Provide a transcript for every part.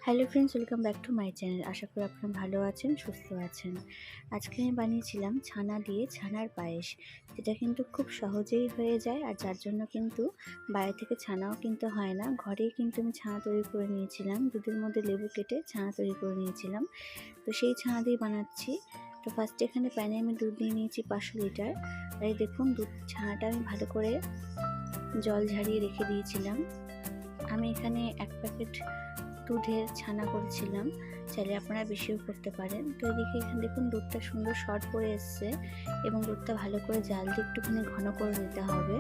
Hello friends, welcome back to my channel. আশা করি আপনারা ভালো আছেন, সুস্থ আছেন। আজকে আমি বানিয়েছিলাম ছানা দিয়ে ছানার পায়েস, যেটা কিন্তু খুব সহজেই হয়ে যায়, আর যার জন্য কিন্তু বাইরে থেকে ছানাও কিনতে হয় না। ঘরেই কিন্তু আমি ছানা তৈরি করে নিয়েছিলাম, দুধের মধ্যে লেবু কেটে ছানা তৈরি করে নিয়েছিলাম। তো সেই ছানা দিয়ে বানাচ্ছি। তো ফার্স্টে এখানে প্যানে আমি দুধ নিয়ে নিয়েছি 500 লিটার। আর এই দেখুন, ছানাটা আমি ভালো করে জল ঝারিয়ে রেখে দিয়েছিলাম। আমি এখানে 1 প্যাকেট দুধের ছানা করেছিলাম, চাইলে আপনারা বেশিও করতে পারেন। তো এদিকে এখানে দেখুন দুধটা সুন্দর শর্ট পড়ে এসছে, এবং দুধটা ভালো করে জাল দিয়ে একটুখানি ঘন করে নিতে হবে।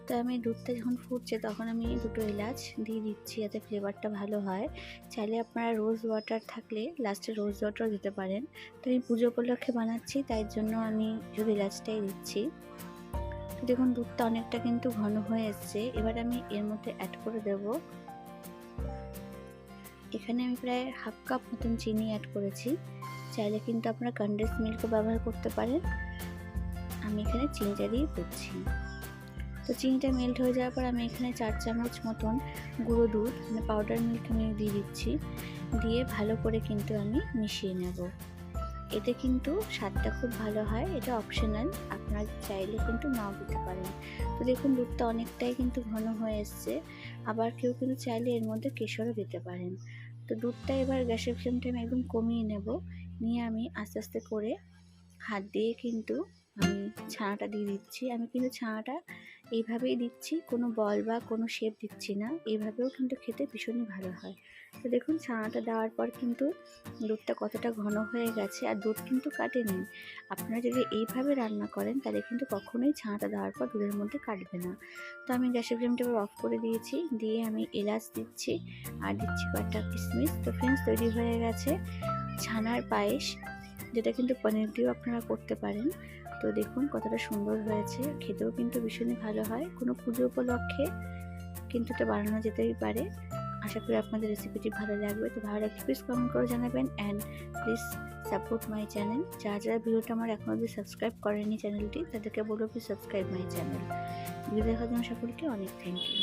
তো আমি দুধটা যখন ফুটছে তখন আমি 2টো এলাচ দিয়ে দিচ্ছি, যাতে ফ্লেভারটা ভালো হয়। চাইলে আপনারা রোজ ওয়াটার থাকলে লাস্টে রোজ ওয়াটারও দিতে পারেন। তো আমি পুজো উপলক্ষে বানাচ্ছি, তাই জন্য আমি শুধু এলাচটাই দিচ্ছি। দেখুন দুধটা অনেকটা কিন্তু ঘন হয়ে এসছে। এবার আমি এর মধ্যে অ্যাড করে দেব, এখানে আমি প্রায় হাফ কাপ মতন চিনি অ্যাড করেছি। চাইলে কিন্তু আপনারা কনডেন্স মিল্কও ব্যবহার করতে পারেন। আমি এখানে চিনিটা দিয়ে করছি। তো চিনিটা মেল্ট হয়ে যাওয়ার পর আমি এখানে 4 চামচ মতন গুঁড়ো দুধ মানে পাউডার মিল্ক আমি দিয়ে দিচ্ছি। দিয়ে ভালো করে কিন্তু আমি মিশিয়ে নেব। এতে কিন্তু স্বাদটা খুব ভালো হয়। এটা অপশনাল, আপনারা চাইলে কিন্তু নাও দিতে পারেন। তো দেখুন দুধটা অনেকটাই কিন্তু ঘন হয়ে এসছে। আবার কেউ কিন্তু চাইলে এর মধ্যে কেশরও দিতে পারেন। তো দুধটা এবার গ্যাসের ফ্লেমটা আমি একদম কমিয়ে নেব। নিয়ে আমি আস্তে আস্তে করে হাত দিয়ে কিন্তু আমি ছানাটা দিয়ে দিচ্ছি। আমি কিন্তু ছানাটা এইভাবেই দিচ্ছি, কোনো বল বা কোনো শেপ দিচ্ছি না। এইভাবেও কিন্তু খেতে ভীষণই ভালো হয়। তো দেখুন ছানাটা দেওয়ার পর কিন্তু দুধটা কতটা ঘন হয়ে গেছে, আর দুধ কিন্তু কাটেনি। আপনারা যদি এইভাবে রান্না করেন তাহলে কিন্তু কখনোই ছানাটা দেওয়ার পর দুধের মধ্যে কাটবে না। তো আমি গ্যাসের ফ্লেমটা এবার অফ করে দিয়েছি। দিয়ে আমি এলাচ দিচ্ছি আর দিচ্ছি কয়েকটা কিশমিশ। তো ফ্রেন্ডস, তৈরি হয়ে গেছে ছানার পায়েস, যেটা কিন্তু পনির দিয়েও আপনারা করতে পারেন। তো দেখুন কতটা সুন্দর হয়েছে, খেতেও কিন্তু ভীষণই ভালো হয়। কোনো পুজো উপলক্ষে কিন্তু এটা বানানো যেতেই পারে। আশা করি আপনাদের রেসিপিটি ভালো লাগবে। তো ভালো লাগলে প্লিজ কমেন্ট করে জানাবেন, and please support my channel. যারা ভিডিওটা আমার এখনো অবধি সাবস্ক্রাইব করেনি চ্যানেলটি, তাদেরকে বলবো please subscribe my channel. Video দেখার জন্য সকলকে অনেক থ্যাংক ইউ।